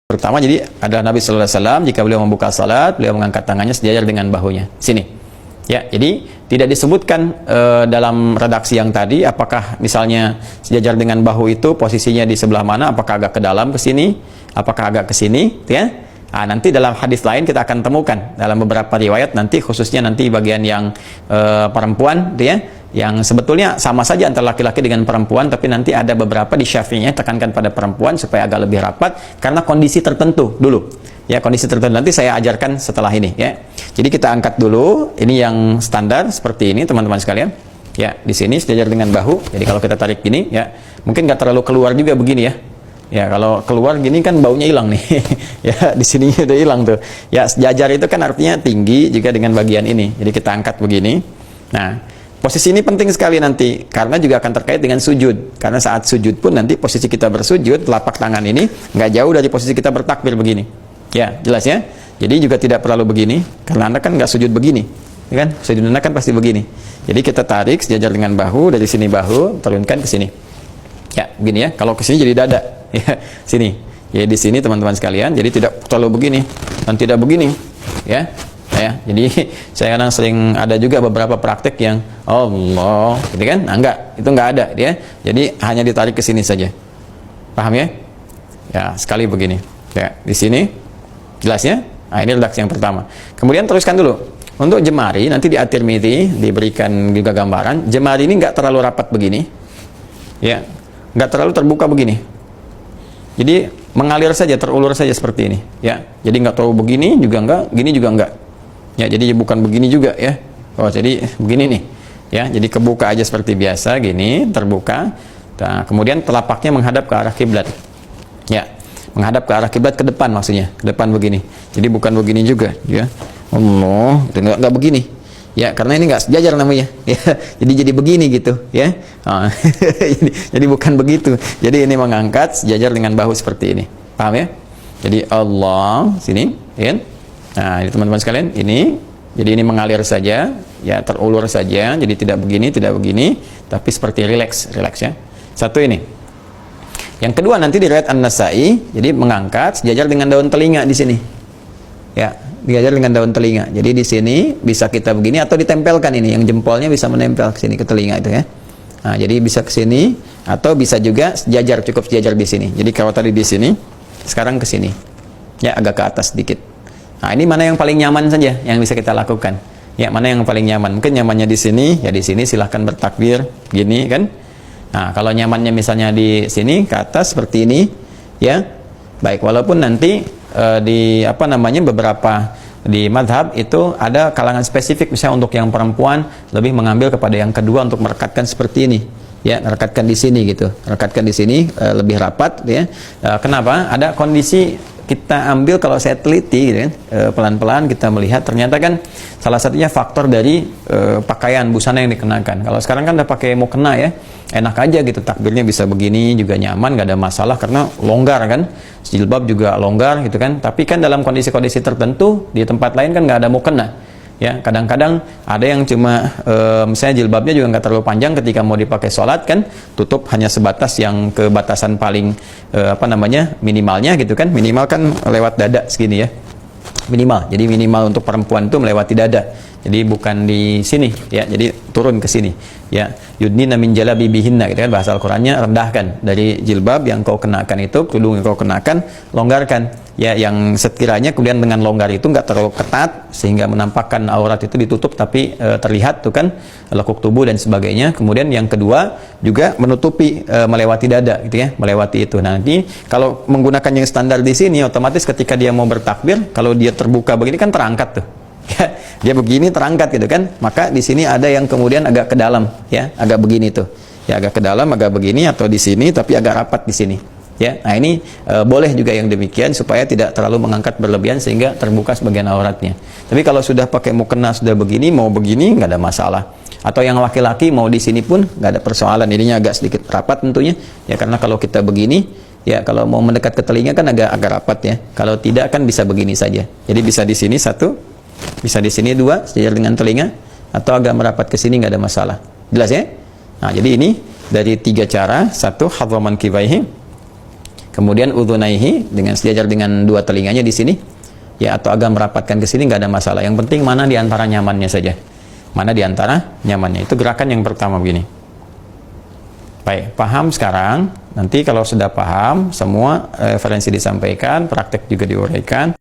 pertama jadi adalah Nabi Sallallahu Alaihi Wasallam jika beliau membuka salat, beliau mengangkat tangannya sejajar dengan bahunya. Sini. Ya, jadi tidak disebutkan dalam redaksi yang tadi apakah misalnya sejajar dengan bahu itu posisinya di sebelah mana, apakah agak ke dalam ke sini, apakah agak ke sini, ya. Nah, nanti dalam hadis lain kita akan temukan dalam beberapa riwayat nanti khususnya nanti bagian yang perempuan, ya, yang sebetulnya sama saja antara laki-laki dengan perempuan, tapi nanti ada beberapa di Syafi'inya tekankan pada perempuan supaya agak lebih rapat karena kondisi tertentu dulu. Ya, kondisi tertentu nanti saya ajarkan setelah ini, ya. Jadi kita angkat dulu, ini yang standar seperti ini teman-teman sekalian. Ya, di sini sejajar dengan bahu. Jadi kalau kita tarik gini, ya, mungkin nggak terlalu keluar juga begini ya. Ya, kalau keluar gini kan baunya hilang nih. Ya, di sini udah hilang tuh. Ya, sejajar itu kan artinya tinggi juga dengan bagian ini. Jadi kita angkat begini. Nah, posisi ini penting sekali nanti karena juga akan terkait dengan sujud. Karena saat sujud pun nanti posisi kita bersujud, telapak tangan ini nggak jauh dari posisi kita bertakbir begini. Ya, jelas ya. Jadi juga tidak perlu begini karena Anda kan nggak sujud begini, ya kan? Sujud Anda kan pasti begini. Jadi kita tarik sejajar dengan bahu, dari sini bahu turunkan ke sini. Ya, begini ya. Kalau ke sini jadi dada. Ya, sini. Ya, di sini teman-teman sekalian. Jadi tidak terlalu begini dan tidak begini, ya. Ya, jadi saya kadang sering ada juga beberapa praktek yang Allah, gitu kan? Nah, enggak, itu enggak ada, ya. Jadi hanya ditarik ke sini saja. Paham ya? Ya, sekali begini. Ya, di sini jelas ya? Nah, ini redaksi yang pertama. Kemudian teruskan dulu. Untuk jemari nanti di At-Tirmidzi diberikan juga gambaran. Jemari ini enggak terlalu rapat begini. Ya, enggak terlalu terbuka begini. Jadi mengalir saja, terulur saja seperti ini, ya. Jadi enggak terlalu begini juga enggak, gini juga enggak. Ya, jadi bukan begini juga ya. Oh, jadi begini nih. Ya, jadi kebuka aja seperti biasa gini, terbuka. Nah, kemudian telapaknya menghadap ke arah kiblat. Ya, menghadap ke arah kiblat ke depan maksudnya, ke depan begini. Jadi bukan begini juga, ya. Allah, enggak begini. Ya, karena ini enggak sejajar namanya. Ya, jadi begini gitu, ya. Oh, jadi bukan begitu. Jadi ini mengangkat sejajar dengan bahu seperti ini. Paham ya? Jadi Allah sini, ya. Nah, ini teman-teman sekalian, ini jadi ini mengalir saja, ya, terulur saja, jadi tidak begini, tapi seperti rileks ya. Satu ini. Yang kedua nanti di riwayat An-Nasa'i, jadi mengangkat sejajar dengan daun telinga di sini. Ya, sejajar dengan daun telinga. Jadi di sini bisa kita begini atau ditempelkan ini, yang jempolnya bisa menempel ke sini ke telinga itu ya. Nah, jadi bisa ke sini atau bisa juga sejajar, cukup sejajar di sini. Jadi kalau tadi di sini, sekarang ke sini. Ya, agak ke atas sedikit. Nah, ini mana yang paling nyaman saja yang bisa kita lakukan. Ya, mana yang paling nyaman? Mungkin nyamannya di sini, ya di sini silahkan bertakbir gini kan. Nah, kalau nyamannya misalnya di sini ke atas seperti ini, ya. Baik, walaupun nanti di apa namanya beberapa di madhab itu ada kalangan spesifik, misalnya untuk yang perempuan lebih mengambil kepada yang kedua untuk merekatkan seperti ini. Ya, rekatkan di sini gitu. Rekatkan di sini lebih rapat ya. Kenapa? Ada kondisi kita ambil kalau saya teliti gitu kan, pelan-pelan kita melihat ternyata kan salah satunya faktor dari pakaian busana yang dikenakan. Kalau sekarang kan udah pakai mukena ya, enak aja gitu, takbirnya bisa begini juga nyaman, nggak ada masalah karena longgar kan, jilbab juga longgar gitu kan. Tapi kan dalam kondisi-kondisi tertentu di tempat lain kan nggak ada mukena. Ya, kadang-kadang ada yang cuma misalnya jilbabnya juga nggak terlalu panjang ketika mau dipakai sholat kan, tutup hanya sebatas yang ke batasan paling apa namanya minimalnya gitu kan, minimal kan lewat dada segini ya, minimal. Jadi minimal untuk perempuan itu melewati dada. Jadi bukan di sini ya, jadi turun ke sini ya. Yudnina min jalabibihinna gitu kan, bahasa Al-Qur'annya rendahkan dari jilbab yang kau kenakan itu, tudung yang kau kenakan, longgarkan ya, yang sekiranya kemudian dengan longgar itu nggak terlalu ketat sehingga menampakkan aurat itu ditutup tapi terlihat tuh kan lekuk tubuh dan sebagainya. Kemudian yang kedua juga menutupi melewati dada gitu ya, melewati itu. Nanti kalau menggunakan yang standar di sini otomatis ketika dia mau bertakbir, kalau dia terbuka begini kan terangkat tuh. Ya, dia begini terangkat gitu kan, maka di sini ada yang kemudian agak ke dalam ya, agak begini tuh ya, agak ke dalam, agak begini atau di sini tapi agak rapat di sini ya. Nah, ini boleh juga yang demikian supaya tidak terlalu mengangkat berlebihan sehingga terbuka sebagian auratnya. Tapi kalau sudah pakai mukena sudah begini, mau begini nggak ada masalah. Atau yang laki-laki mau di sini pun nggak ada persoalan, ininya agak sedikit rapat tentunya ya, karena kalau kita begini ya, kalau mau mendekat ke telinga kan agak rapat ya, kalau tidak kan bisa begini saja. Jadi bisa di sini satu, bisa di sini dua, sejajar dengan telinga, atau agak merapat ke sini nggak ada masalah. Jelas ya? Nah, jadi ini dari tiga cara. Satu, hadwa mankibaihi. kemudian udhunaihi dengan sejajar dengan dua telinganya di sini, ya, atau agak merapatkan ke sini, nggak ada masalah. Yang penting mana di antara nyamannya saja, mana di antara nyamannya. Itu gerakan yang pertama begini. Baik, paham sekarang? Nanti kalau sudah paham, semua referensi disampaikan, praktek juga diuraikan.